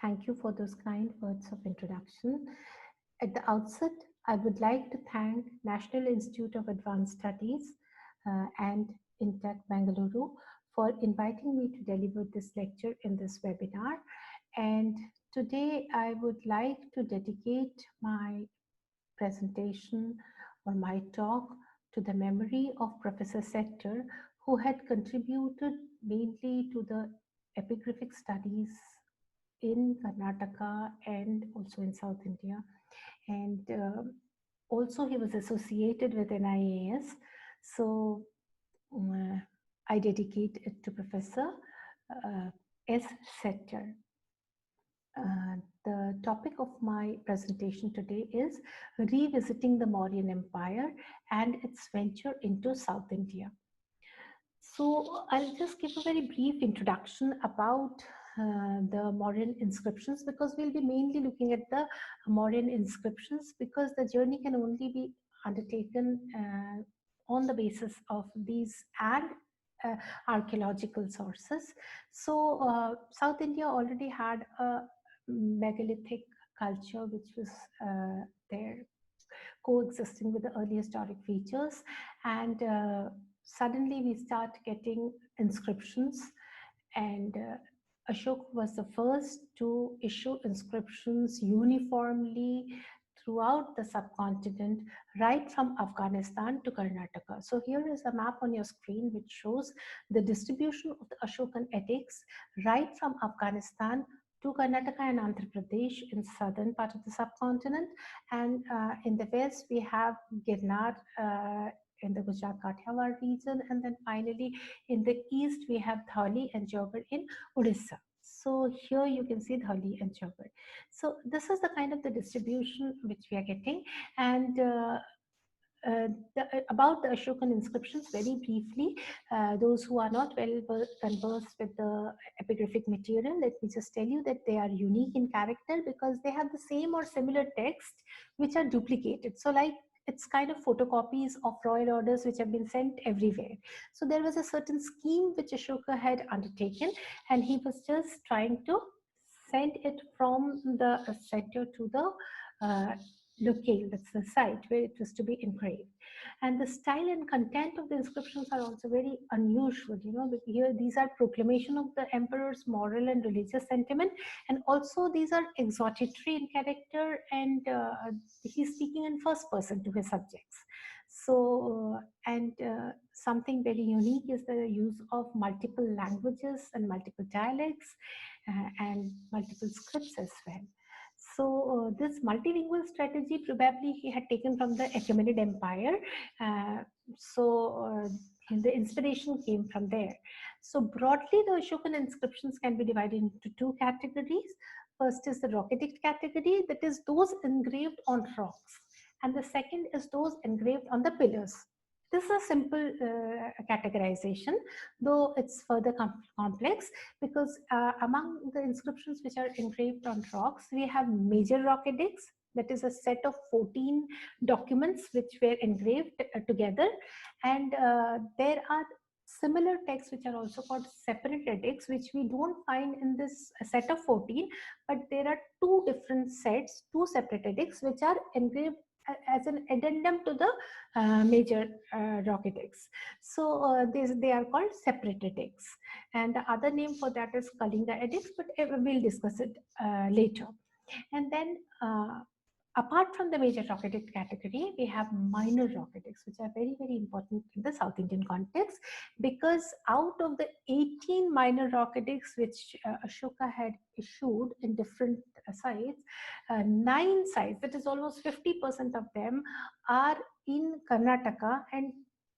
Thank you for those kind words of introduction. At the outset, I would like to thank National Institute of Advanced Studies and Intach Bengaluru for inviting me to deliver this lecture in this webinar. And today I would like to dedicate my presentation or my talk to the memory of Professor Sector, who had contributed mainly to the epigraphic studies in Karnataka and also in South India. And also he was associated with NIAS. So I dedicate it to Professor S. Sector. The topic of my presentation today is revisiting the Mauryan Empire and its venture into South India. So I'll just give a very brief introduction about the Mauryan inscriptions, because we'll be mainly looking at the Mauryan inscriptions, because the journey can only be undertaken on the basis of these and archaeological sources. So South India already had a megalithic culture which was there coexisting with the early historic features, and suddenly we start getting inscriptions, and Ashoka was the first to issue inscriptions uniformly throughout the subcontinent, right from Afghanistan to Karnataka. So here is a map on your screen which shows the distribution of the Ashokan edicts right from Afghanistan to Karnataka and Andhra Pradesh in southern part of the subcontinent, and in the west we have Girnar in the Gujarat Kathiawar region, and then finally in the east we have Dhali and Jaugarh in Odisha. So here you can see Dhali and Jaugarh. So this is the kind of the distribution which we are getting, and about the Ashokan inscriptions, very briefly, those who are not well conversed with the epigraphic material, let me just tell you that they are unique in character because they have the same or similar text which are duplicated. So like it's kind of photocopies of royal orders which have been sent everywhere. So there was a certain scheme which Ashoka had undertaken, and he was just trying to send it from the center to the locale, that's the site where it was to be engraved. And the style and content of the inscriptions are also very unusual. You know, here these are proclamation of the emperor's moral and religious sentiment, and also these are exhortatory in character, and he's speaking in first person to his subjects. So, and something very unique is the use of multiple languages and multiple dialects and multiple scripts as well. So this multilingual strategy probably he had taken from the Achaemenid Empire. So the inspiration came from there. So broadly, the Ashokan inscriptions can be divided into two categories. First is the rock edict category, that is those engraved on rocks, and the second is those engraved on the pillars. This is a simple categorization, though it's further complex, because among the inscriptions which are engraved on rocks, we have major rock edicts, that is a set of 14 documents which were engraved together, and there are similar texts which are also called separate edicts, which we don't find in this set of 14, but there are two different sets, two separate edicts which are engraved as an addendum to the major rock edicts. So they are called separate edicts, and the other name for that is Kalinga edicts, but we'll discuss it later. And then apart from the major rock edict category, we have minor rock edicts, which are very, very important in the South Indian context, because out of the 18 minor rock edicts which Ashoka had issued in different sites, 9 sites, that is almost 50% of them, are in Karnataka, and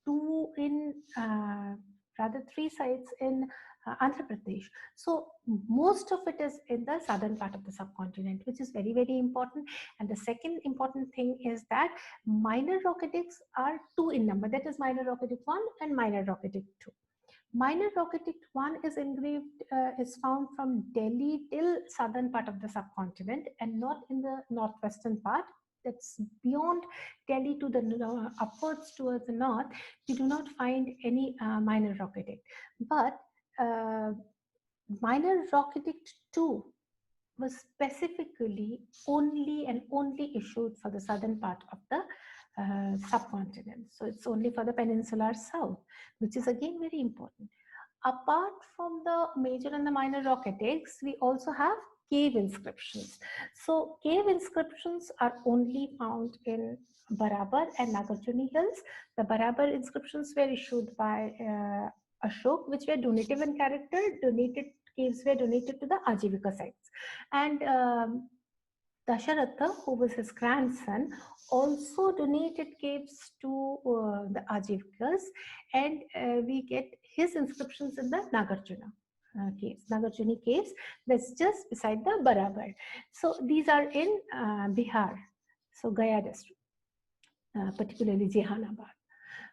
2 in, rather 3 sites in Andhra Pradesh. So most of it is in the southern part of the subcontinent, which is very, very important. And the second important thing is that minor rock edicts are 2 in number, that is minor rock edict 1 and minor rock edict 2. Minor rock edict 1 is engraved, is found from Delhi till southern part of the subcontinent and not in the northwestern part. That's beyond Delhi to the upwards towards the north. We do not find any minor rock edict. But minor rock edict 2 was specifically only and only issued for the southern part of the subcontinent. So it's only for the peninsular south, which is again very important. Apart from the major and the minor rock edicts, we also have cave inscriptions. So cave inscriptions are only found in Barabar and Nagarjuni hills. The Barabar inscriptions were issued by Ashok, which were donative in character. Donated caves were donated to the Ajivika sites. And Dasharatha, who was his grandson, also donated caves to the Ajivikas, and we get his inscriptions in the Nagarjuna caves, Nagarjuni caves, that's just beside the Barabar. So these are in Bihar, so Gaya district, particularly Jehanabad.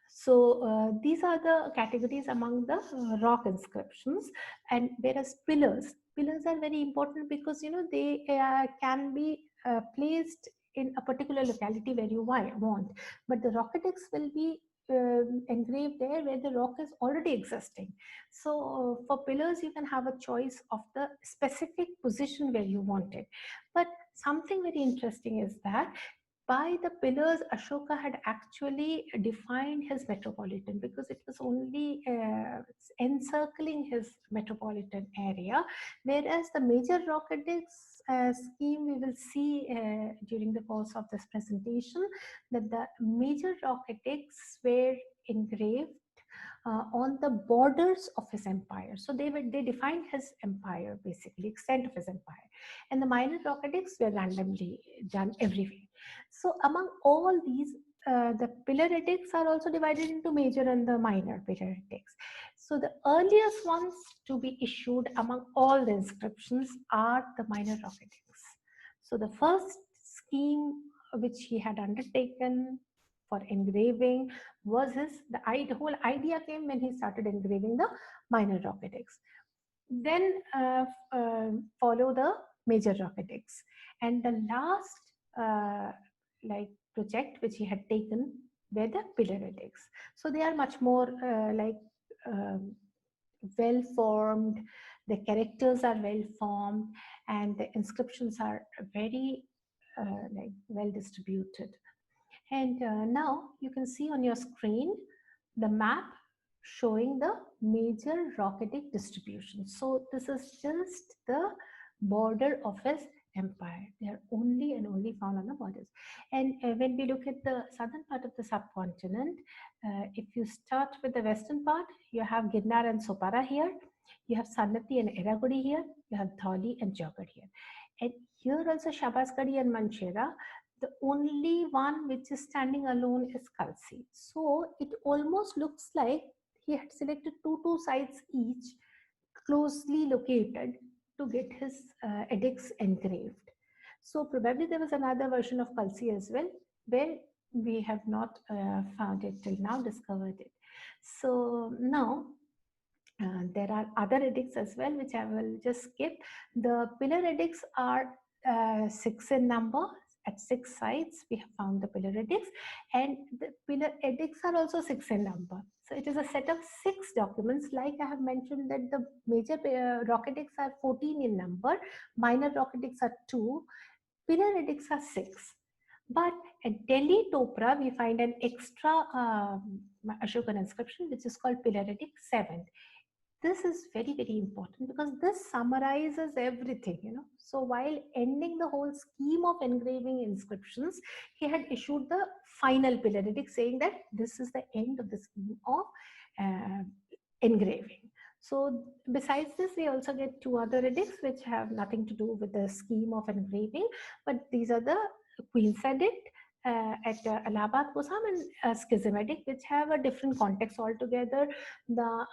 So these are the categories among the rock inscriptions. And whereas pillars are very important because they can be placed in a particular locality where you want, but the rock edicts will be engraved there where the rock is already existing. So for pillars you can have a choice of the specific position where you want it. But something very interesting is that by the pillars, Ashoka had actually defined his metropolitan, because it was only encircling his metropolitan area, whereas the major rock edicts scheme, we will see during the course of this presentation that the major rock edicts were engraved on the borders of his empire. So they defined his empire, basically extent of his empire, and the minor rock edicts were randomly done everywhere. So among all these, the pillar edicts are also divided into major and the minor pillar edicts. So the earliest ones to be issued among all the inscriptions are the minor rock edicts. So the first scheme which he had undertaken for engraving was the whole idea came when he started engraving the minor rock edicts. Then follow the major rock edicts, and the last project which he had taken were the pillar edicts. So they are much more well formed, the characters are well formed, and the inscriptions are very well distributed. And now you can see on your screen the map showing the major rock edict distribution. So this is just the border of his empire. They are only and only found on the borders. And when we look at the southern part of the subcontinent, if you start with the western part, you have Girnar and Sopara here. You have Sannati and Eragudi here. You have Dhauli and Jagad here. And here also Shabasgadi and Manchera. The only one which is standing alone is Kalsi. So it almost looks like he had selected two sites each, closely located, to get his edicts engraved. So probably there was another version of Kalsi as well, where we have not found it till now, discovered it. So now there are other edicts as well, which I will just skip. The pillar edicts are 6 in number. At 6 sites, we have found the pillar edicts, and the pillar edicts are also 6 in number. So it is a set of 6 documents. Like I have mentioned that the major rock edicts are 14 in number, minor rock edicts are 2, pillar edicts are 6. But at Delhi Topra, we find an extra Ashokan inscription, which is called Pillar Edict 7. This is very, very important because this summarizes everything, So while ending the whole scheme of engraving inscriptions, he had issued the final pillar edict saying that this is the end of the scheme of engraving. So besides this, we also get 2 other edicts which have nothing to do with the scheme of engraving, but these are the Queen's Edict at Allahabad Kushan and Schismatic, which have a different context altogether. The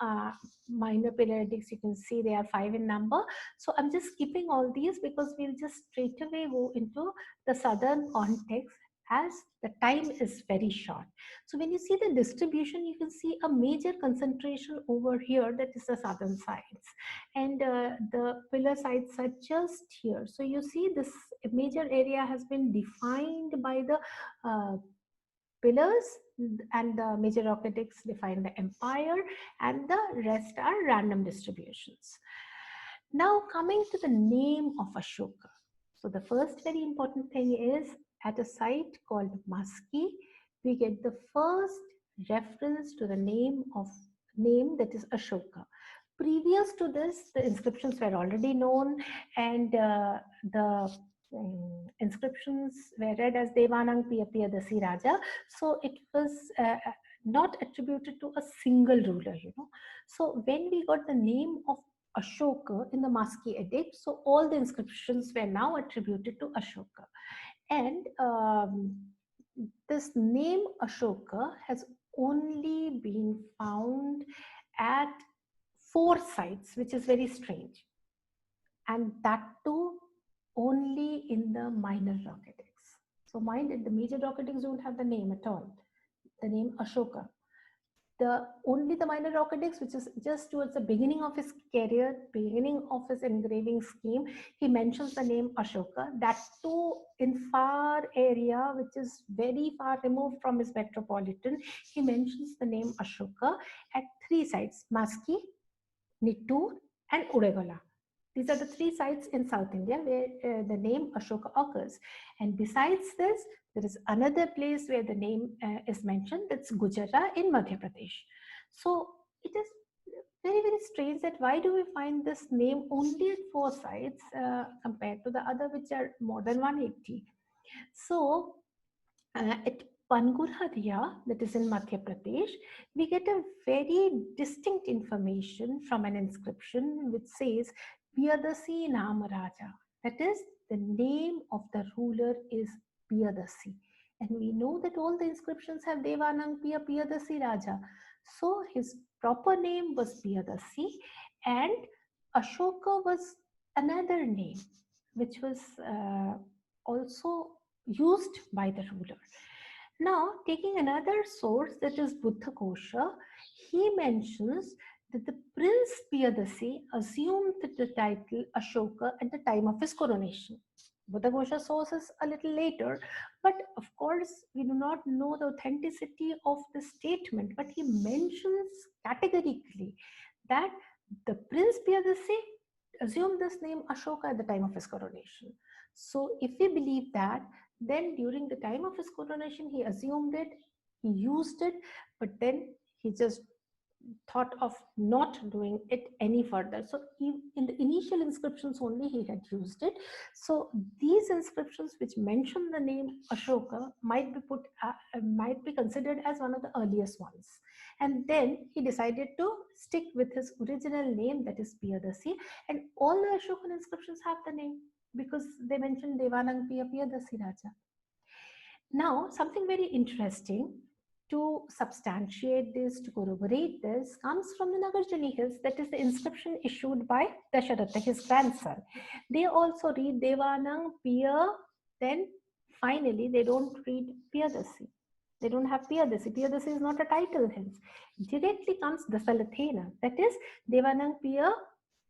minor pillar edicts, you can see they are 5 in number. So I'm just skipping all these because we'll just straight away go into the southern context, as the time is very short. So when you see the distribution, you can see a major concentration over here, that is the southern sides, and the pillar sides are just here. So you see this major area has been defined by the pillars, and the major rock edicts define the empire, and the rest are random distributions. Now coming to the name of Ashoka. So the first very important thing is at a site called Maski, we get the first reference to the name that is Ashoka. Previous to this, the inscriptions were already known, and the inscriptions were read as Devanang Piya Piyadasi Raja. So it was not attributed to a single ruler, So when we got the name of Ashoka in the Maski edict, so all the inscriptions were now attributed to Ashoka. And this name Ashoka has only been found at 4 sites, which is very strange. And that too only in the minor Rocketics. So mind it, the major Rocketics don't have the name at all, the name Ashoka. Only the minor Rocketics, which is just towards the beginning of his career, beginning of his engraving scheme, he mentions the name Ashoka. That too in far area, which is very far removed from his metropolitan, he mentions the name Ashoka at 3 sites: Maski, Nittur, and Udegola. These are the 3 sites in South India where the name Ashoka occurs. And besides this, there is another place where the name is mentioned, that's Gujarat in Madhya Pradesh. So it is very, very strange that why do we find this name only at 4 sites compared to the other which are more than 180. So at Pangurhariya, that is in Madhya Pradesh, we get a very distinct information from an inscription which says Piyadasi Nam Raja. That is, the name of the ruler is Piyadasi. And we know that all the inscriptions have Devanang Piya Piyadasi Raja. So his proper name was Piyadasi, and Ashoka was another name which was also used by the ruler. Now, taking another source, that is Buddha Kosha, he mentions that the Prince Piyadasi assumed the title Ashoka at the time of his coronation. Buddha Kosha source is a little later, but of course, we do not know the authenticity of the statement, but he mentions categorically that the Prince Piyadasi assumed this name Ashoka at the time of his coronation. So if we believe that, then during the time of his coronation, he assumed it, he used it, but then he just thought of not doing it any further. So in the initial inscriptions only he had used it. So these inscriptions which mention the name Ashoka might be considered as one of the earliest ones. And then he decided to stick with his original name, that is Piyadasi, and all the Ashokan inscriptions have the name because they mention Devanang Piya Piyadasi Raja. Now, something very interesting to substantiate this, to corroborate this, comes from the Nagarjuni Hills, that is the inscription issued by Dasharatha, his grandson. They also read Devanang Piya, then finally they don't read Piyadasi. They don't have Piyadasi. Piyadasi is not a title hence. Directly comes Dasalathena, that is Devanang Piya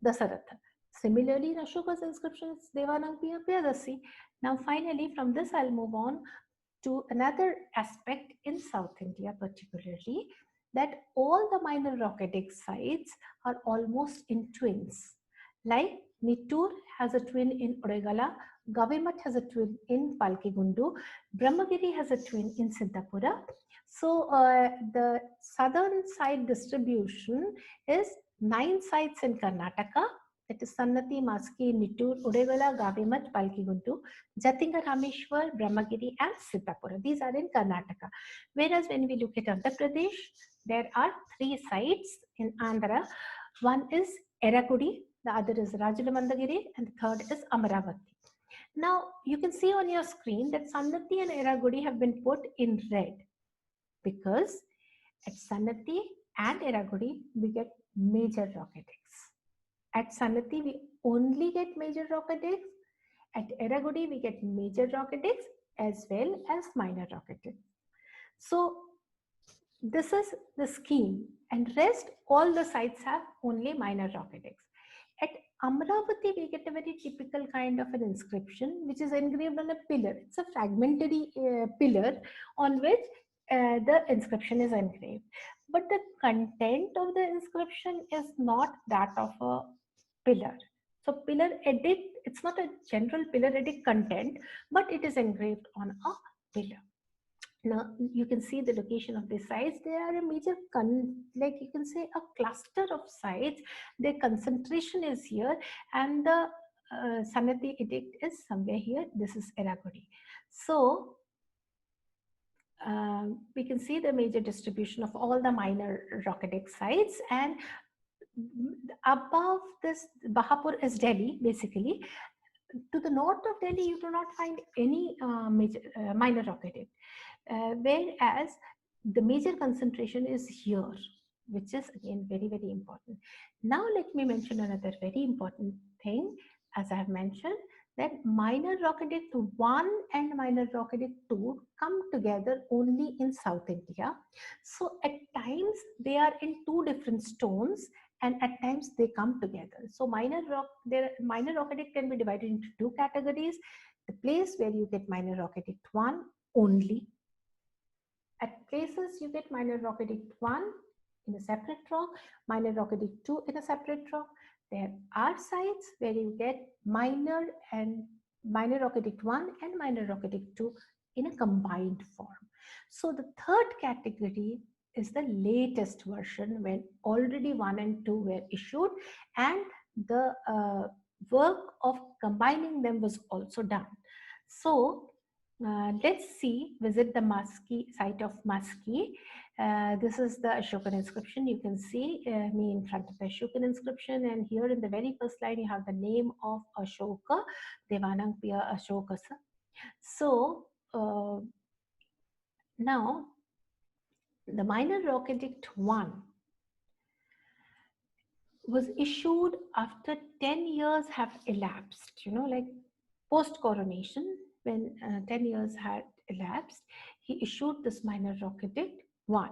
Dasaratha. Similarly, in Ashoka's inscription is Devanang Piya Piyadasi. Now finally, from this I'll move on to another aspect in South India particularly, that all the minor Rockedic sites are almost in twins. Like Nittur has a twin in Uregala, Gavimat has a twin in Palkigundu, Brahmagiri has a twin in Siddhapura. So the southern side distribution is 9 sites in Karnataka, that is Sannati, Maski, Nittur, Uregala, Gavimat, Palkigundu, Jatinga, Rameshwar, Brahmagiri and Siddhapura. These are in Karnataka. Whereas when we look at Andhra Pradesh, there are 3 sites in Andhra. One is Eragudi, the other is Rajalamandagiri, and the third is Amaravati. Now you can see on your screen that Sannati and Eragudi have been put in red because at Sannati and Eragudi we get major Rockedics. At Sannati we only get major Rockedics. At Eragudi we get major Rockedics as well as minor Rockedics. So this is the scheme, and rest all the sites have only minor Rockedics. At Amravati we get a very typical kind of an inscription which is engraved on a pillar. It's a fragmentary pillar on which the inscription is engraved. But the content of the inscription is not that of a pillar. So pillar edit, it's not a general pillar edit content, but it is engraved on a pillar. Now you can see the location of the sites. They are a major, like you can say, a cluster of sites. Their concentration is here, and the Sanati edict is somewhere here. This is Eragudi. So we can see the major distribution of all the minor Rockedic sites, and above this Bahapur is Delhi basically. To the north of Delhi you do not find any minor Rockedic, whereas the major concentration is here, which is again very, very important. Now let me mention another very important thing. As I have mentioned, that minor Rock Edict 1 and minor Rock Edict 2 come together only in South India. So at times they are in two different stones, and at times they come together. So minor Rock Edict can be divided into two categories. The place where you get minor Rock Edict 1 only. At places you get minor Rock Edict 1 in a separate rock, minor Rock Edict 2 in a separate rock. There are sites where you get minor Rock Edict 1 and minor Rock Edict 2 in a combined form. So the third category is the latest version, when already 1 and 2 were issued, and the work of combining them was also done. So let's visit the Maski site of Maski. This is the Ashokan inscription. You can see me in front of the Ashokan inscription, and here in the very first line you have the name of Ashoka, Devanang Piya Ashoka. So now the minor Rock Edict 1 was issued after 10 years have elapsed, like post coronation, when 10 years had elapsed, he issued this minor Rock Edict 1.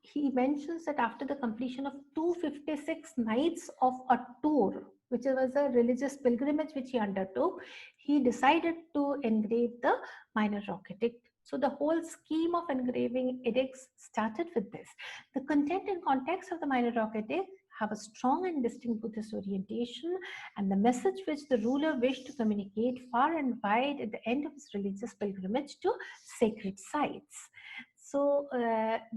He mentions that after the completion of 256 nights of a tour, which was a religious pilgrimage which he undertook, he decided to engrave the minor Rock Edict. So the whole scheme of engraving edicts started with this. The content and context of the minor Rock Edict have a strong and distinct Buddhist orientation, and the message which the ruler wished to communicate far and wide at the end of his religious pilgrimage to sacred sites. So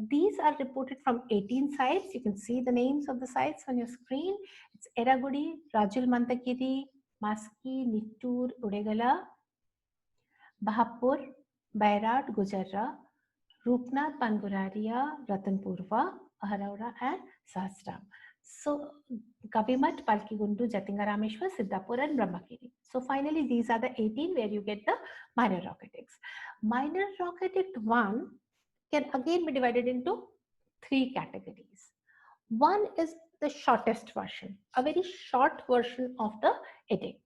these are reported from 18 sites. You can see the names of the sites on your screen. It's Eragudi, Rajul Mantakiri, Maski, Nittur, Udegala, Bahapur, Bairat, Gujarra, Rupnath, Panguraria, Ratanpurva, Aharaura, and Sahasram. So Kavimat, Palkigundu, Jatingarameshwar, Siddhapur, and Brahmakiri. So finally these are the 18 where you get the minor Rock Edicts. Minor Rock Edict 1 can again be divided into three categories. One is the shortest version, a very short version of the edict.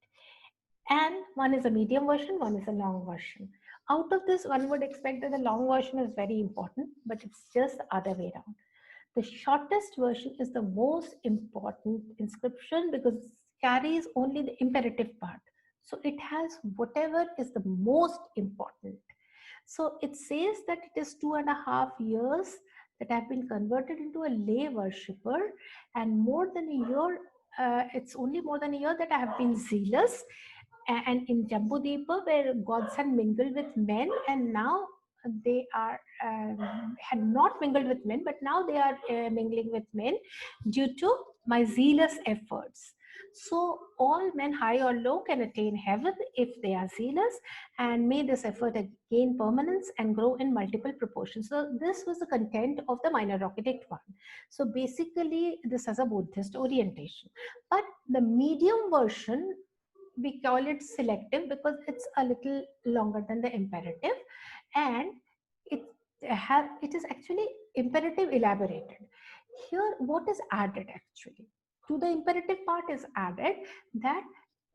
And one is a medium version, one is a long version. Out of this, one would expect that the long version is very important, but it's just the other way around. The shortest version is the most important inscription because it carries only the imperative part. So it has whatever is the most important. So it says that it is 2.5 years that have been converted into a lay worshipper, and more than a year, it's only more than a year that I have been zealous. And in Jambudeepa, where gods had mingled with men, and now they are had not mingled with men, but now they are mingling with men due to my zealous efforts. So all men, high or low, can attain heaven if they are zealous, and may this effort gain permanence and grow in multiple proportions. So this was the content of the minor Rock Edict 1. So basically this has a Buddhist orientation, but the medium version, we call it selective because it's a little longer than the imperative, and it is actually imperative elaborated. Here what is added actually to the imperative part is added that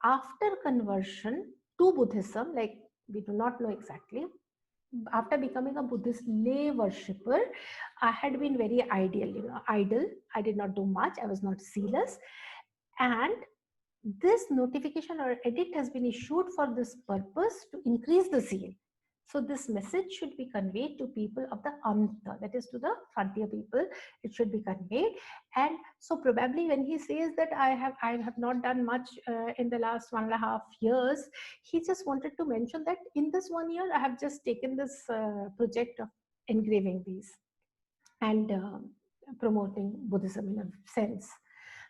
after conversion to Buddhism, like we do not know exactly, after becoming a Buddhist lay worshipper, I had been very idle. I did not do much, I was not zealous, and this notification or edict has been issued for this purpose to increase the zeal. So this message should be conveyed to people of the Anta, that is to the frontier people. It should be conveyed. And so probably when he says that I have not done much in the last 1.5 years, he just wanted to mention that in this 1 year I have just taken this project of engraving these and promoting Buddhism in a sense.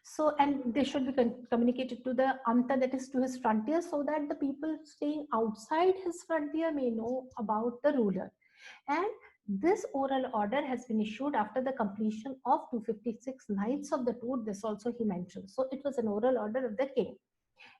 So, and they should be communicated to the Anta, that is to his frontier, so that the people staying outside his frontier may know about the ruler. And this oral order has been issued after the completion of 256 nights of the tour. This also he mentioned. So it was an oral order of the king.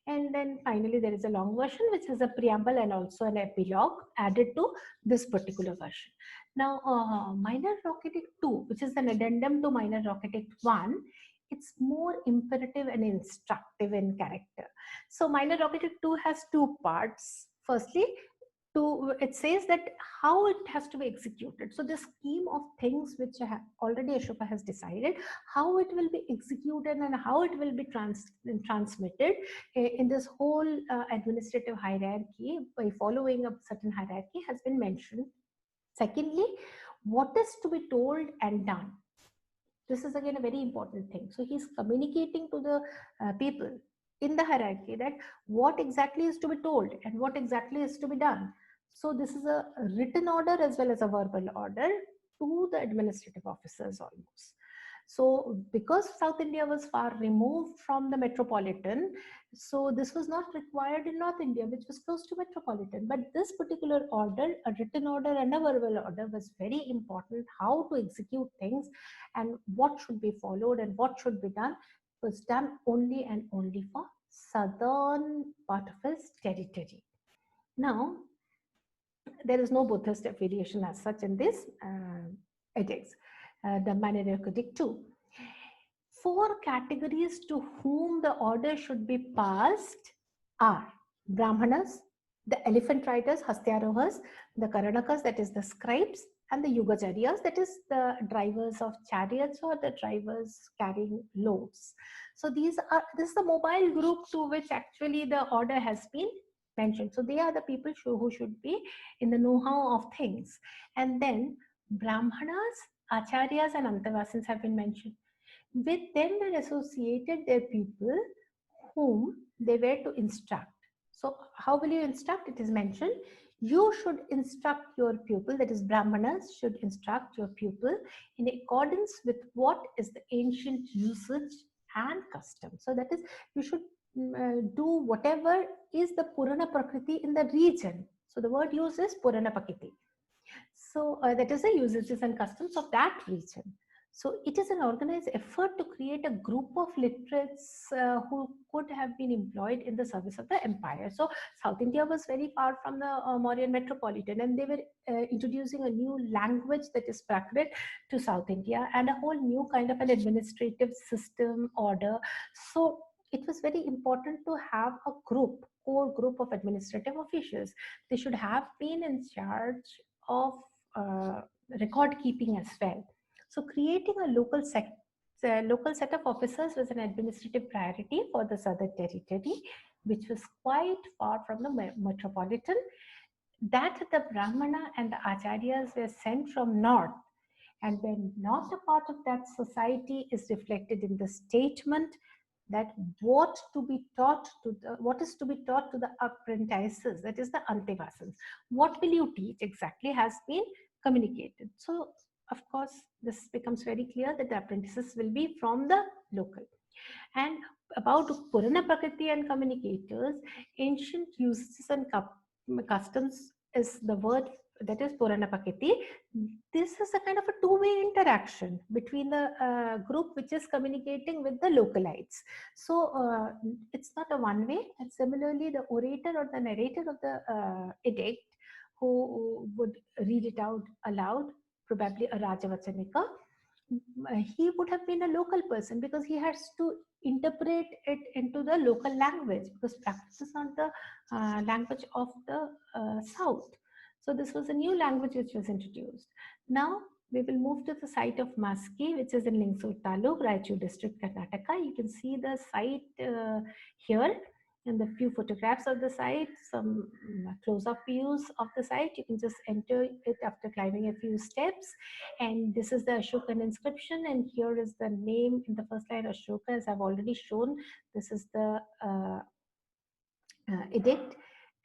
And then finally there is a long version which has a preamble and also an epilogue added to this particular version. Now Minor Rocket Act 2, which is an addendum to Minor Rocket Act 1, it's more imperative and instructive in character. So Minor Rocket Act 2 has two parts. Firstly, it says that how it has to be executed. So the scheme of things which already Ashoka has decided, how it will be executed and how it will be transmitted in this whole administrative hierarchy by following a certain hierarchy has been mentioned. Secondly, what is to be told and done. This is again a very important thing. So he's communicating to the people in the hierarchy that what exactly is to be told and what exactly is to be done. So this is a written order as well as a verbal order to the administrative officers almost. So because South India was far removed from the metropolitan, so this was not required in North India, which was close to metropolitan. But this particular order, a written order and a verbal order, was very important. How to execute things and what should be followed and what should be done was done only and only for southern part of his territory. Now, there is no Buddhist affiliation as such in this edicts. The Minor Rocket Act 2. 4 categories to whom the order should be passed are Brahmanas, the elephant riders, Hastyarohas, the Karanakas, that is the scribes, and the Yugacharyas, that is the drivers of chariots or the drivers carrying loads. So this is the mobile group to which actually the order has been mentioned. So they are the people who should be in the know-how of things. And then Brahmanas, Acharyas and Antavasins have been mentioned. With them were associated their people whom they were to instruct. So how will you instruct? It is mentioned, you should instruct your pupil, that is Brahmanas should instruct your pupil in accordance with what is the ancient usage and custom. So that is, you should do whatever is the Purana Prakriti in the region. So the word used is Purana Prakriti. So that is the usages and customs of that region. So it is an organized effort to create a group of literates who could have been employed in the service of the empire. So South India was very far from the Mauryan metropolitan, and they were introducing a new language, that is Prakrit, to South India, and a whole new kind of an administrative system order. So it was very important to have a group, core group of administrative officials. They should have been in charge of record keeping as well. So creating a local set of officers was an administrative priority for the southern territory, which was quite far from the metropolitan. That the Brahmana and the Acharyas were sent from north, and when not a part of that society is reflected in the statement that what is to be taught to the apprentices, that is the Antevasins. What will you teach exactly has been communicated. So of course, this becomes very clear that the apprentices will be from the local. And about Purana Prakriti and communicators, ancient uses and customs is the word, that is Purana Prakriti. This is a kind of a two-way interaction between the group which is communicating with the localites. So it's not a one-way. And similarly, the orator or the narrator of the edict who would read it out aloud, probably a Rajavachanika, he would have been a local person because he has to interpret it into the local language, because practice is not the language of the south. So this was a new language which was introduced. Now we will move to the site of Maski, which is in Lingsur Taluk, Raichur district, Karnataka. You can see the site here. and the few photographs of the site, some close-up views of the site. You can just enter it after climbing a few steps. And this is the Ashokan inscription, and here is the name in the first line, Ashoka, as I've already shown. This is the edict.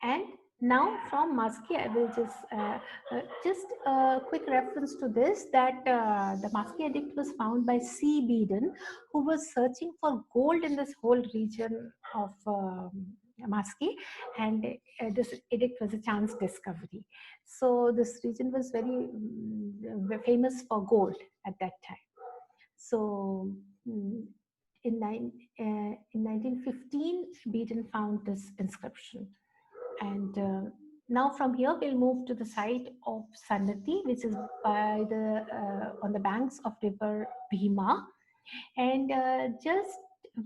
And now from Maski, I will just a quick reference to this, that the Maski edict was found by C. Beeden, who was searching for gold in this whole region of Maski, and this edict was a chance discovery. So this region was very famous for gold at that time. So in 1915, Beeden found this inscription. And now from here, we'll move to the site of Sannati, which is by the on the banks of river Bhima, and just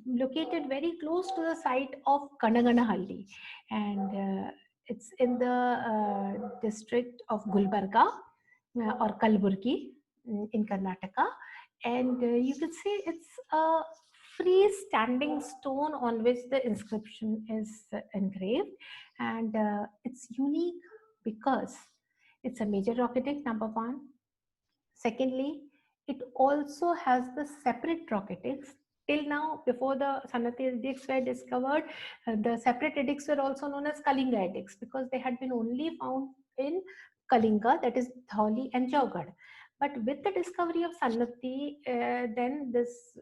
located very close to the site of Kanaganahalli. And it's in the district of Gulbarga or Kalburgi in Karnataka. And you can see it's a freestanding stone on which the inscription is engraved, and it's unique because it's a major rhotic, number one. Secondly, it also has the separate rhotics. Till now, before the Sannati edicts were discovered, the separate edicts were also known as Kalinga edicts because they had been only found in Kalinga, that is Dhauli and Jawgad. But with the discovery of Sannati, then this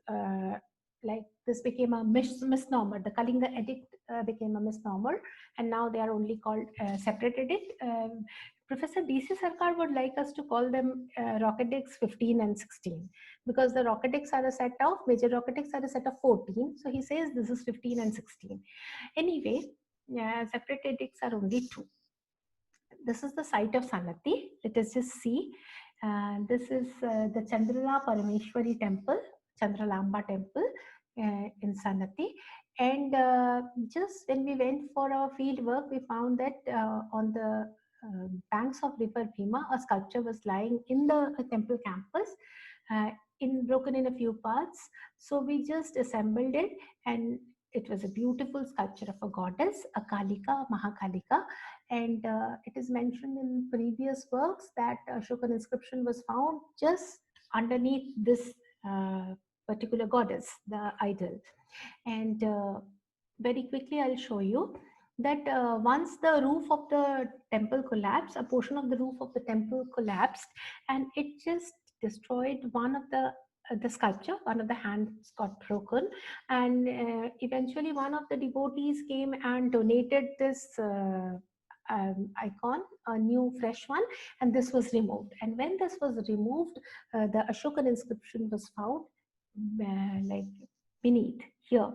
became a misnomer. The Kalinga edict became a misnomer, and now they are only called separate edict. Professor D.C. Sarkar would like us to call them Rhotics 15 and 16 because the Rhotics are a set of, major Rhotics are a set of 14. So he says this is 15 and 16. Anyway, separate edicts are only 2. This is the site of Sannati. Let us just see. This is the Chandrala Parameshwari temple, Chandralamba temple in Sannati. And just when we went for our field work, we found that on the banks of river Bhima, a sculpture was lying in the temple campus, broken in a few parts. So we just assembled it, and it was a beautiful sculpture of a goddess, a Kalika, Mahakalika. And it is mentioned in previous works that Ashokan inscription was found just underneath this particular goddess, the idol. And very quickly, I'll show you that once the roof of the temple collapsed, a portion of the roof of the temple collapsed, and it just destroyed one of the sculpture. One of the hands got broken, and eventually one of the devotees came and donated this icon, a new fresh one, and this was removed. And when this was removed, the Ashokan inscription was found like beneath here.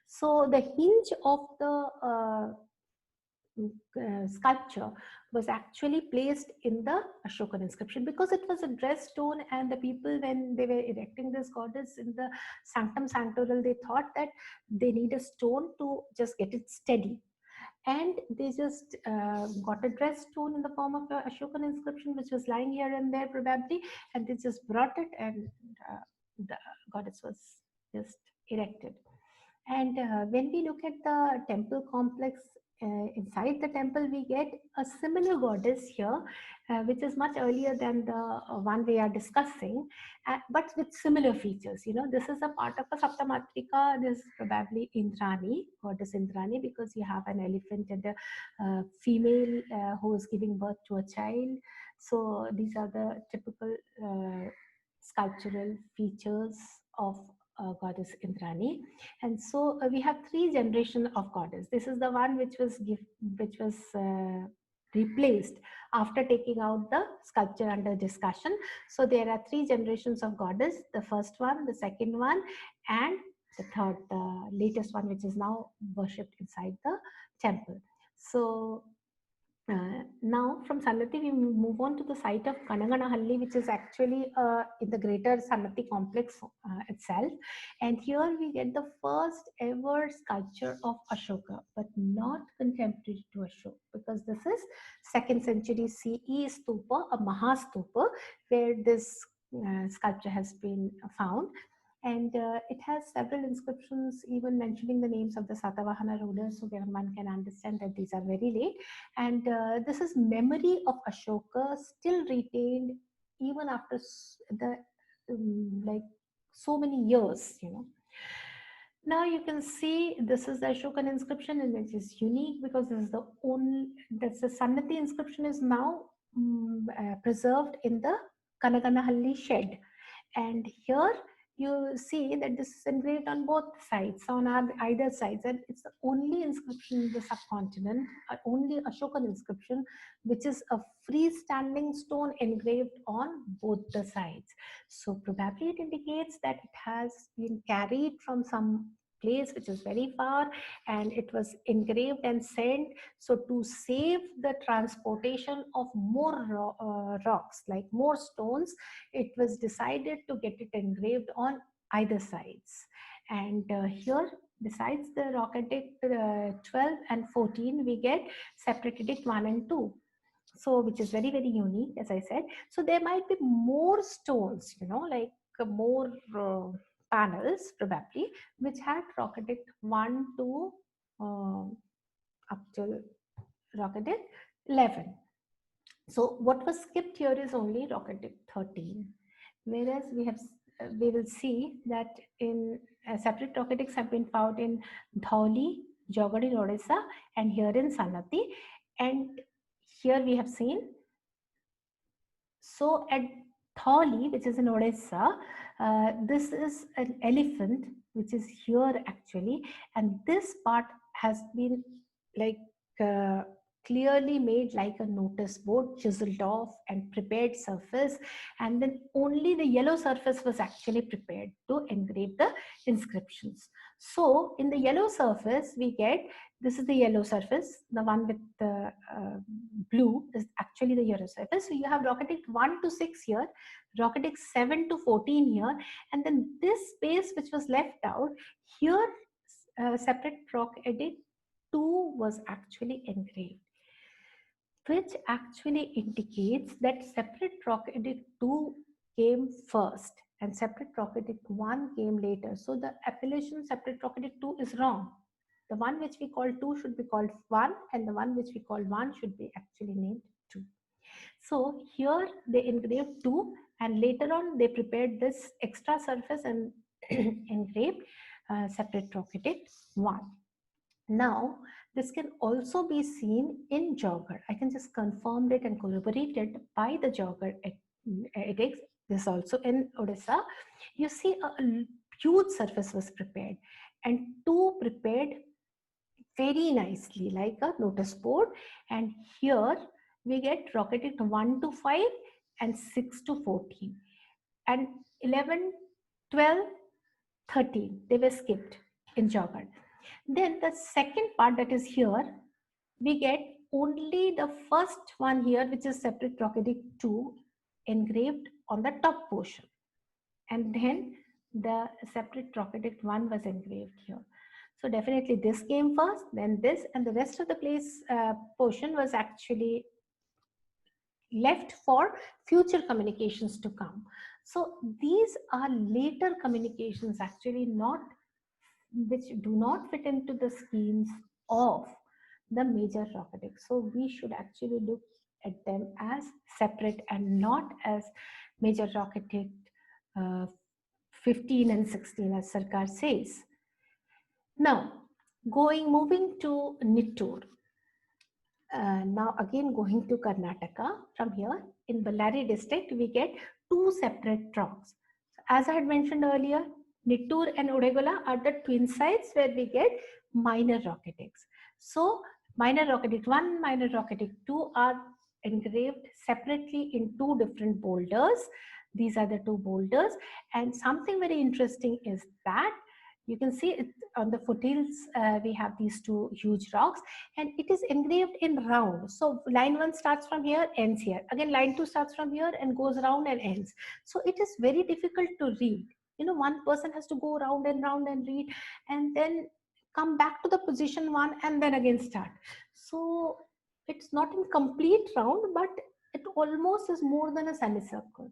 So the hinge of the sculpture was actually placed in the Ashokan inscription because it was a dressed stone, and the people, when they were erecting this goddess in the sanctum sanctoral, they thought that they need a stone to just get it steady. And they just got a dressed stone in the form of a Ashokan inscription, which was lying here and there probably, and they just brought it, and the goddess was just erected. And when we look at the temple complex, inside the temple, we get a similar goddess here, which is much earlier than the one we are discussing, but with similar features. You know, this is a part of a Saptamatrika. This is probably Indrani, goddess Indrani, because you have an elephant and a female who is giving birth to a child. So these are the typical sculptural features of goddess Indrani. And so we have 3 generations of goddess. This is the one which was replaced after taking out the sculpture under discussion. So there are 3 generations of goddess: the first one, the second one, and the third, the latest one, which is now worshipped inside the temple. So now from Sannati, we move on to the site of Kanaganahalli, which is actually in the greater Sannati complex itself. And here we get the first ever sculpture of Ashoka, but not contemporary to Ashoka, because this is 2nd century CE stupa, a Mahastupa, where this sculpture has been found. And it has several inscriptions, even mentioning the names of the Satavahana rulers, so that one can understand that these are very late. And this is memory of Ashoka still retained even after the like so many years, you know. Now you can see this is the Ashokan inscription, and it is unique because this is the only, that's the Sannati inscription is now preserved in the Kanaganahalli shed. And here you see that this is engraved on both sides, on either sides, and it's the only inscription in the subcontinent, only Ashokan inscription, which is a freestanding stone engraved on both the sides. So probably it indicates that it has been carried from some place which is very far, and it was engraved and sent. So to save the transportation of more rocks, like more stones, it was decided to get it engraved on either sides. And here, besides the rock edict 12 and 14, we get separate edict 1 and 2. So which is very, very unique, as I said. So there might be more stones, you know, like more panels probably, which had rock edict 1 to up till rock edict 11. So what was skipped here is only rock edict 13, whereas we will see that in separate rock edicts have been found in Dhauli, Jogad in Odisha, and here in Sannati. And here we have seen, so at Dhauli, which is in Odisha, this is an elephant which is here actually, and this part has been like clearly made like a notice board, chiseled off and prepared surface, and then only the yellow surface was actually prepared to engrave the inscriptions. So in the yellow surface we get, this is the yellow surface, the one with the blue is actually the yellow surface. So you have rock edict 1 to 6 here, rock edict 7 to 14 here, and then this space which was left out here, separate rock edict 2 was actually engraved, which actually indicates that separate rock edict 2 came first and separate rock edict 1 came later. So the appellation separate rock edict 2 is wrong. The one which we call 2 should be called 1, and the one which we call 1 should be actually named 2. So here they engraved 2, and later on they prepared this extra surface and engraved separate rock edict 1. Now, this can also be seen in Jogad. I can just confirm it and corroborate it by the Jogad edicts. This also in Odisha. You see a huge surface was prepared, and 2 prepared very nicely like a notice board. And here we get rock edict 1 to 5 and 6 to 14. And 11, 12, 13, they were skipped in Jogad. Then the second part that is here, we get only the first one here, which is separate rock edict 2 engraved on the top portion. And then the separate rock edict 1 was engraved here. So definitely this came first, then this, and the rest of the place portion was actually left for future communications to come. So these are later communications actually, not which do not fit into the schemes of the major rock edicts. So we should actually look at them as separate and not as major rock edict 15 and 16 as Sarkar says. Now, moving to Nittur. Now again going to Karnataka, from here in Ballari district we get 2 separate rocks. As I had mentioned earlier, Nittur and Udegola are the twin sites where we get minor rock edicts. So minor rock edict 1, minor rock edict 2 are engraved separately in 2 different boulders. These are the 2 boulders, and something very interesting is that you can see it on the foothills. We have these 2 huge rocks, and it is engraved in round. So line 1 starts from here, ends here. Again, line 2 starts from here and goes round and ends. So it is very difficult to read. You know, one person has to go round and read, and then come back to the position 1 and then again start. So it's not in complete round, but it almost is more than a semicircle.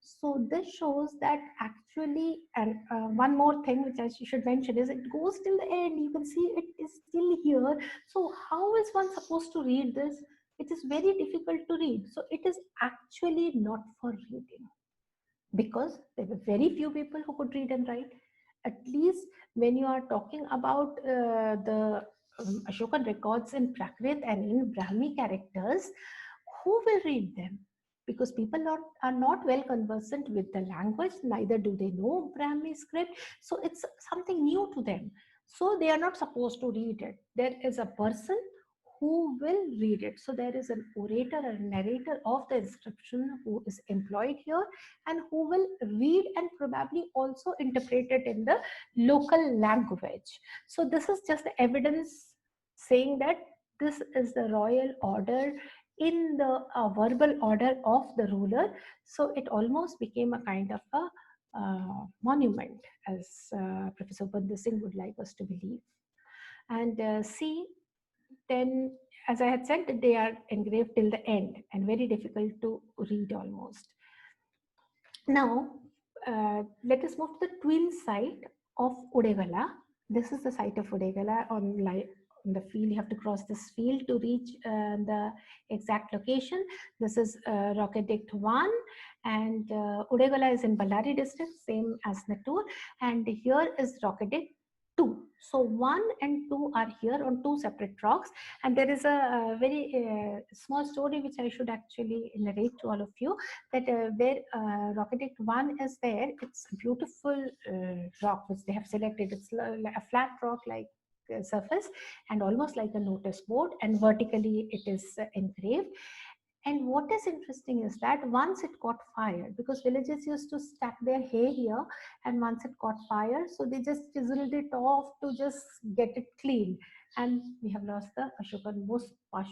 So this shows that actually, and one more thing which I should mention is it goes till the end. You can see it is still here. So how is one supposed to read this? It is very difficult to read. So it is actually not for reading, because there were very few people who could read and write. At least when you are talking about the Ashokan records in Prakrit and in Brahmi characters, who will read them? Because people are not well conversant with the language, neither do they know Brahmi script. So it's something new to them. So they are not supposed to read it. There is a person who will read it. So there is an orator or narrator of the inscription who is employed here, and who will read and probably also interpret it in the local language. So this is just the evidence saying that this is the royal order in the verbal order of the ruler. So it almost became a kind of a monument, as Professor Pandit Singh would like us to believe. And see, then, as I had said, that they are engraved till the end and very difficult to read almost. Now, let us move to the twin site of Udegala. This is the site of Udegala on the field. You have to cross this field to reach the exact location. This is Rockedict 1, and Udegala is in Ballari district, same as Nattur, and here is Rockedict 2. So 1 and 2 are here on two separate rocks, and there is a very small story which I should actually narrate to all of you, that where Rockedict 1 is there. It's a beautiful rock which they have selected. It's a flat rock like surface and almost like a notice board, and vertically it is engraved. And what is interesting is that once it caught fire, because villagers used to stack their hay here, and once it caught fire, so they just chiseled it off to just get it clean. And we have lost the Ashokan,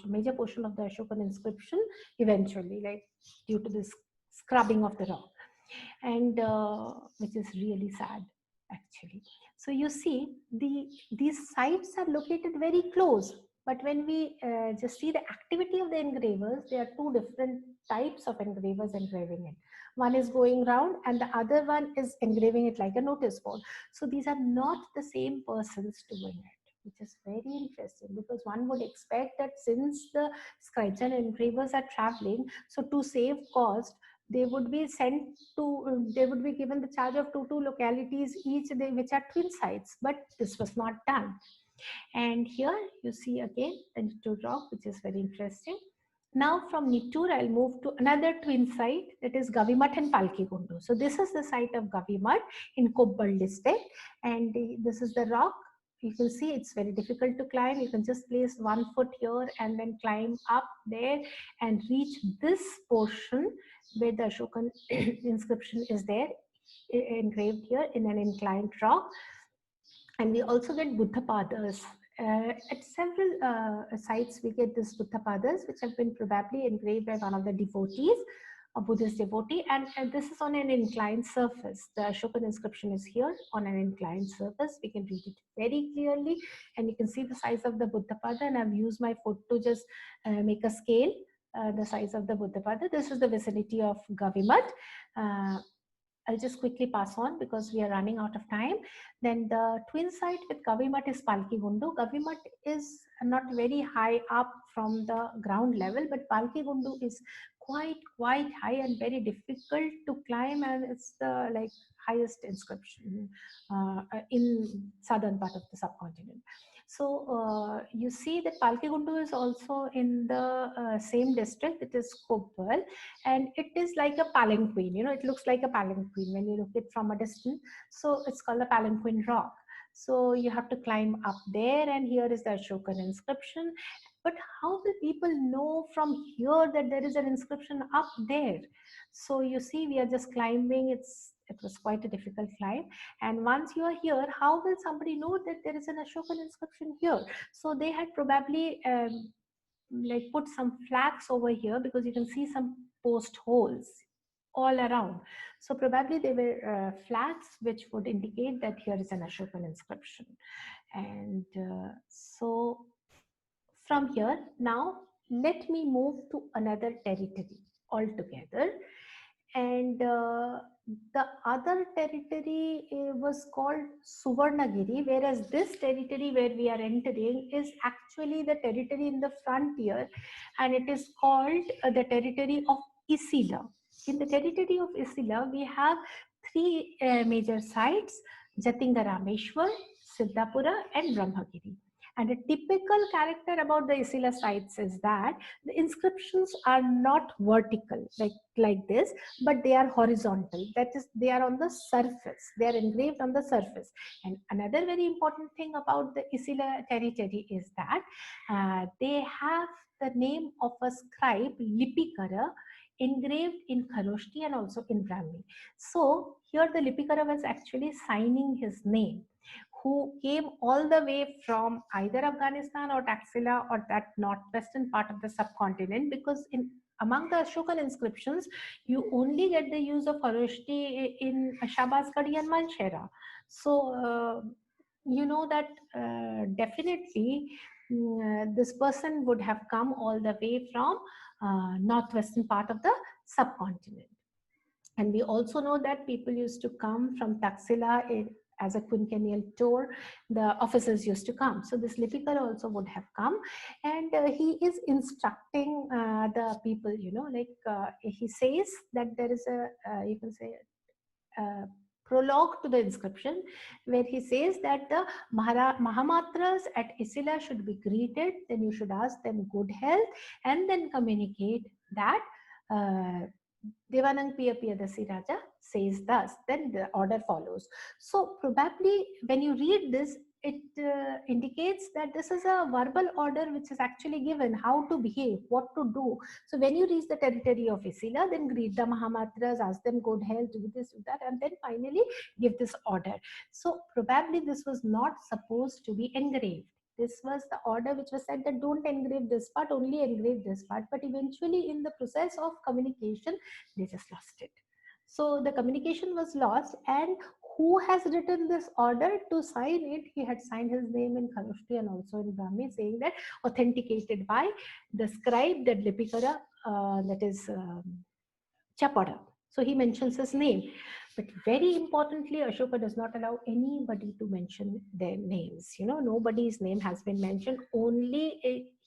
major portion of the Ashokan inscription eventually, like due to this scrubbing of the rock, and which is really sad actually. So you see, these sites are located very close. But when we just see the activity of the engravers, there are two different types of engravers engraving it. One is going round and the other one is engraving it like a notice board. So these are not the same persons doing it, which is very interesting, because one would expect that since the scribes and engravers are traveling, so to save cost, they would be sent to, they would be given the charge of two localities each, which are twin sites, but this was not done. And here you see again the Nittur rock, which is very interesting. Now from Nittur, I'll move to another twin site, that is Gavimat and Palkigundu. So this is the site of Gavimat in Kobbal district, and this is the rock. You can see it's very difficult to climb. You can just place 1 foot here and then climb up there and reach this portion where the Ashokan inscription is there, engraved here in an inclined rock. And we also get Buddha Padas. At several sites, we get this Buddha Padas, which have been probably engraved by one of the devotees, a Buddhist devotee, and this is on an inclined surface. The Ashokan inscription is here on an inclined surface. We can read it very clearly, and you can see the size of the Buddha Pada, and I've used my foot to just make a scale, the size of the Buddha Pada. This is the vicinity of Gavimat. I'll just quickly pass on because we are running out of time. Then the twin site with Gavimat is Palkigundu. Gavimat is not very high up from the ground level, but Palkigundu is quite high and very difficult to climb, and it's the highest inscription in southern part of the subcontinent. So you see that Palkigundu is also in the same district. It is Koppal, and it is like a palanquin. It looks like a palanquin when you look it from a distance. So it's called a palanquin rock. So you have to climb up there, and here is the Ashokan inscription. But how will people know from here that there is an inscription up there? So you see, we are just climbing. It was quite a difficult climb. And once you are here, how will somebody know that there is an Ashokan inscription here? So they had probably put some flags over here, because you can see some post holes all around. So probably they were flags which would indicate that here is an Ashokan inscription. And so from here, now let me move to another territory altogether. And the other territory was called Suvarnagiri, whereas this territory where we are entering is actually the territory in the frontier, and it is called the territory of Isila. In the territory of Isila, we have three major sites: Jatinga Rameshwar, Siddhapura, and Brahmagiri. And a typical character about the Isila sites is that the inscriptions are not vertical like this, but they are horizontal. That is, they are on the surface. They are engraved on the surface. And another very important thing about the Isila territory is that they have the name of a scribe, Lipikara, engraved in Kharoshti and also in Brahmi. So here the Lipikara was actually signing his name, who came all the way from either Afghanistan or Taxila or that northwestern part of the subcontinent, because in among the Ashokan inscriptions, you only get the use of Kharoshti in Shahbazgadi and Manshera. So you know that definitely this person would have come all the way from northwestern part of the subcontinent. And we also know that people used to come from Taxila as a quinquennial tour. The officers used to come. So this Lipikar also would have come. And he is instructing the people, you know, like he says that there is a, you can say, prologue to the inscription where he says that the Mahamatras at Isila should be greeted, then you should ask them good health and then communicate that Devanang Piya Piyadasi Raja says thus, then the order follows. So probably when you read this, it indicates that this is a verbal order which is actually given, how to behave, what to do. So when you reach the territory of Isila, then greet the Mahamatras, ask them good health, do this, do that, and then finally give this order. So probably this was not supposed to be engraved. This was the order which was said that don't engrave this part, only engrave this part. But eventually in the process of communication, they just lost it. So the communication was lost, and who has written this order to sign it? He had signed his name in Kharoshti and also in Brahmi, saying that authenticated by the scribe, that Lipikara, that is Chapada. So he mentions his name. But very importantly, Ashoka does not allow anybody to mention their names. You know, nobody's name has been mentioned. Only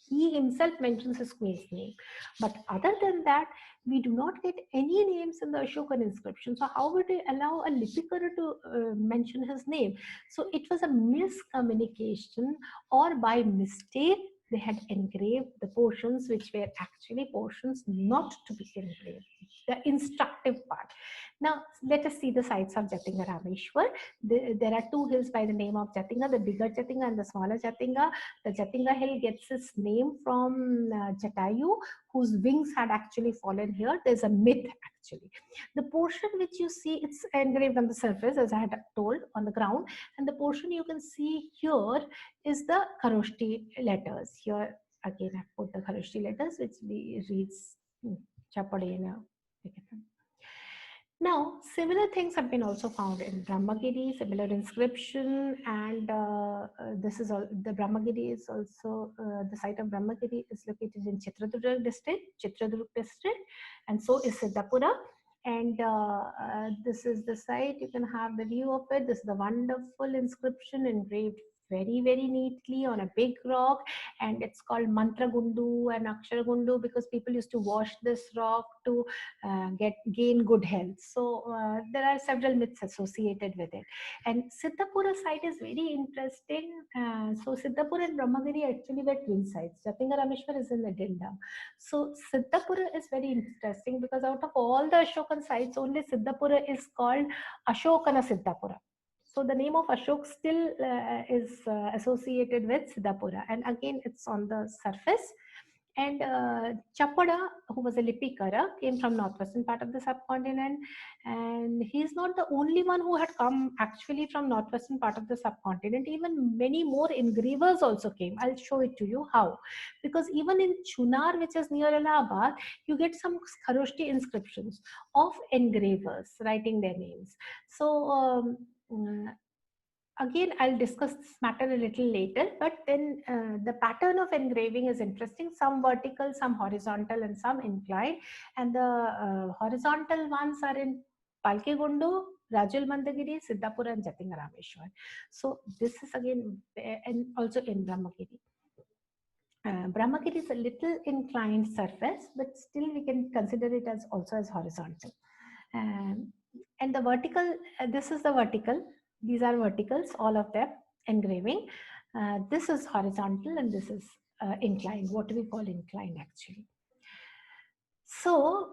he himself mentions his queen's name. But other than that, we do not get any names in the Ashokan inscription. So how would he allow a Lipikara to mention his name? So it was a miscommunication, or by mistake, they had engraved the portions which were actually portions not to be engraved. The instructive part. Now, let us see the sites of Jatinga Rameshwar. There are two hills by the name of Jatinga, the bigger Jatinga and the smaller Jatinga. The Jatinga hill gets its name from Jatayu, whose wings had actually fallen here. There's a myth actually. The portion which you see, it's engraved on the surface, as I had told, on the ground. And the portion you can see here is the Kharoshti letters. Here, again, I've put the Kharoshti letters, which reads Chapadena. Now, similar things have been also found in Brahmagiri, similar inscription, and this is all. The Brahmagiri is also the site of Brahmagiri is located in Chitradurga district, and so is Siddhapura. And this is the site. You can have the view of it. This is the wonderful inscription engraved very, very neatly on a big rock, and it's called Mantra Gundu and Akshara Gundu because people used to wash this rock to gain good health. So there are several myths associated with it. And Siddhapura site is very interesting. So Siddhapura and Brahmagiri actually were twin sites. Jatinga Rameshwar is in Adinda. So Siddhapura is very interesting because out of all the Ashokan sites, only Siddhapura is called Ashokana Siddhapura. So the name of Ashok still is associated with Siddhapura, and again it's on the surface. And Chapada, who was a Lipikara, came from northwestern part of the subcontinent, and he's not the only one who had come actually from northwestern part of the subcontinent. Even many more engravers also came. I'll show it to you how. Because even in Chunar, which is near Allahabad, you get some Kharoshti inscriptions of engravers writing their names. So again, I'll discuss this matter a little later, but then the pattern of engraving is interesting. Some vertical, some horizontal, and some inclined. And the horizontal ones are in Palkegundu, Rajul Mandagiri, Siddhapura, and Jatingarameshwar. So this is again, and also in Brahmagiri. Brahmagiri is a little inclined surface, but still we can consider it as also as horizontal. And the vertical, this is the vertical. These are verticals, all of them engraving. This is horizontal and this is inclined, what we call inclined actually. So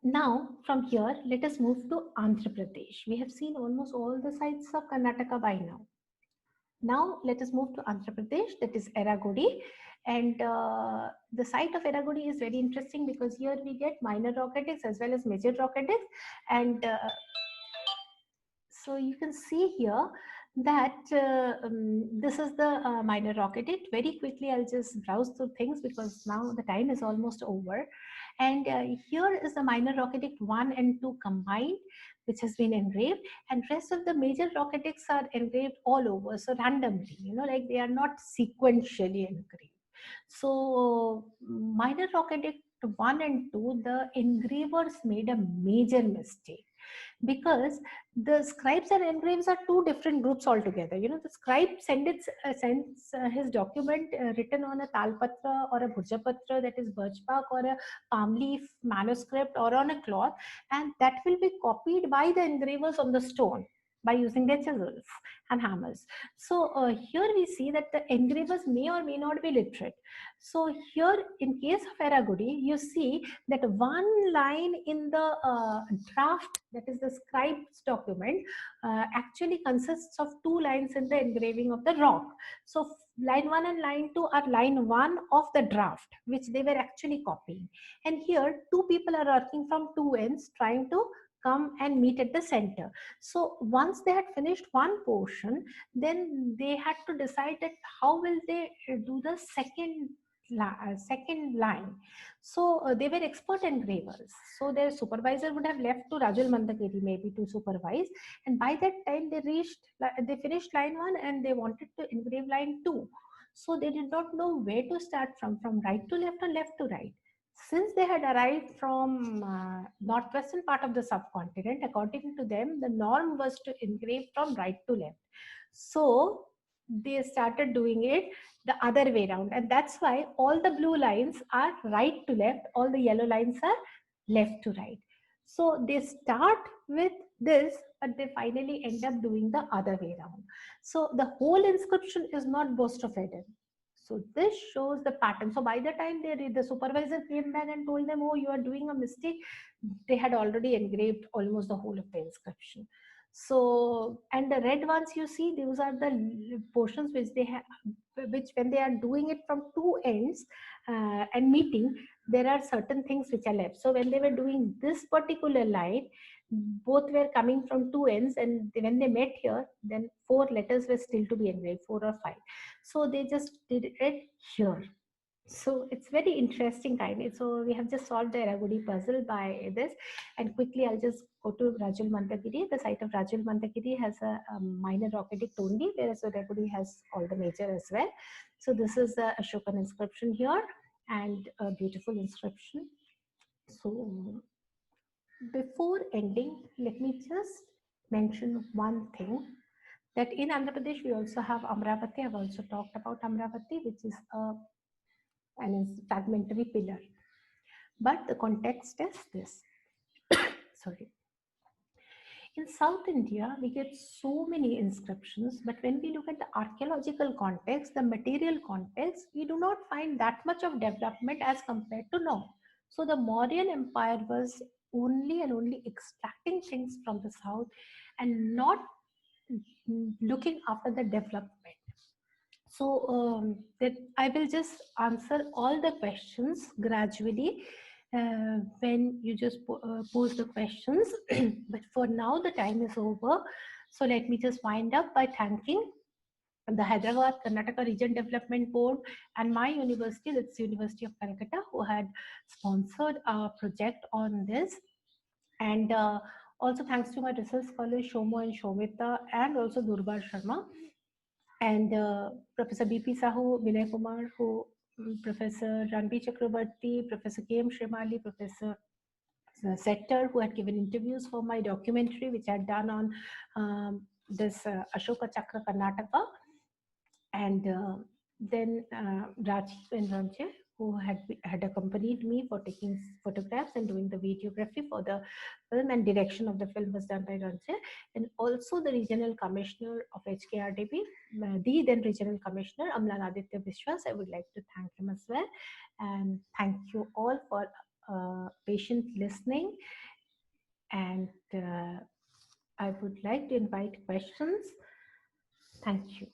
now from here, let us move to Andhra Pradesh. We have seen almost all the sites of Karnataka by now. Now let us move to Andhra Pradesh, that is Eragudi. And the site of Eragudi is very interesting because here we get minor rocketics as well as major rocketics. And so you can see here that this is the minor rocket. Very quickly, I'll just browse through things because now the time is almost over. And here is the minor rocket 1 and 2 combined, which has been engraved, and rest of the major rocketics are engraved all over, so randomly, like they are not sequentially engraved. So minor rocket 1 and 2, the engravers made a major mistake, because the scribes and engraves are two different groups altogether. The scribe sends his document written on a talpatra or a bhujapatra, that is birch bark, or a palm leaf manuscript, or on a cloth, and that will be copied by the engravers on the stone by using their chisels and hammers. So here we see that the engravers may or may not be literate. So here in case of Eragudi, you see that one line in the draft, that is the scribe's document, actually consists of two lines in the engraving of the rock. So line 1 and line 2 are line 1 of the draft, which they were actually copying. And here two people are working from two ends trying to come and meet at the center. So once they had finished one portion, then they had to decide that how will they do the second line. So they were expert engravers. So their supervisor would have left to Rajul Mandagiri maybe to supervise. And by that time they finished line 1 and they wanted to engrave line 2. So they did not know where to start from right to left or left to right. Since they had arrived from northwestern part of the subcontinent, according to them, the norm was to engrave from right to left. So they started doing it the other way around, and that's why all the blue lines are right to left, all the yellow lines are left to right. So they start with this, but they finally end up doing the other way around. So the whole inscription is not Boast of Eden. So this shows the pattern. So by the time the supervisor came back and told them, oh, you are doing a mistake, they had already engraved almost the whole of the inscription. So, and the red ones you see, those are the portions which they have, which when they are doing it from two ends and meeting, there are certain things which are left. So when they were doing this particular line, both were coming from two ends, and when they met here, then 4 letters were still to be engraved, 4 or 5. So they just did it here. So it's very interesting kind. So we have just solved the Eragudi puzzle by this. And quickly, I'll just go to Rajul Mandagiri. The site of Rajul Mandagiri has a minor rocketick only, whereas Eragudi has all the major as well. So this is the Ashokan inscription here, and a beautiful inscription. So before ending, let me just mention one thing, that in Andhra Pradesh we also have Amravati. I've also talked about Amravati, which is an fragmentary pillar. But the context is this. Sorry. In South India, we get so many inscriptions, but when we look at the archaeological context, the material context, we do not find that much of development as compared to now. So the Mauryan Empire was only and only extracting things from the south and not looking after the development. So that I will just answer all the questions gradually when you just pose the questions. But for now, the time is over. So let me just wind up by thanking the Hyderabad Karnataka Region Development Board and my university, that's University of Calcutta, who had sponsored a project on this. And also thanks to my research scholars Shomo and Shomita, and also Durbar Sharma, and Professor B.P. Sahu, Vinay Kumar, who Professor Ranbir Chakrabarti, Professor K.M. Shrimali, Professor Sector, who had given interviews for my documentary, which I had done on this Ashoka Chakra Karnataka, and then Rajiv and Ranjay, who had accompanied me for taking photographs and doing the videography for the film, and direction of the film was done by Ranjay, and also the regional commissioner of HKRDB, the then regional commissioner Amlan Aditya Vishwas. I would like to thank him as well, and thank you all for patient listening. And I would like to invite questions. Thank you.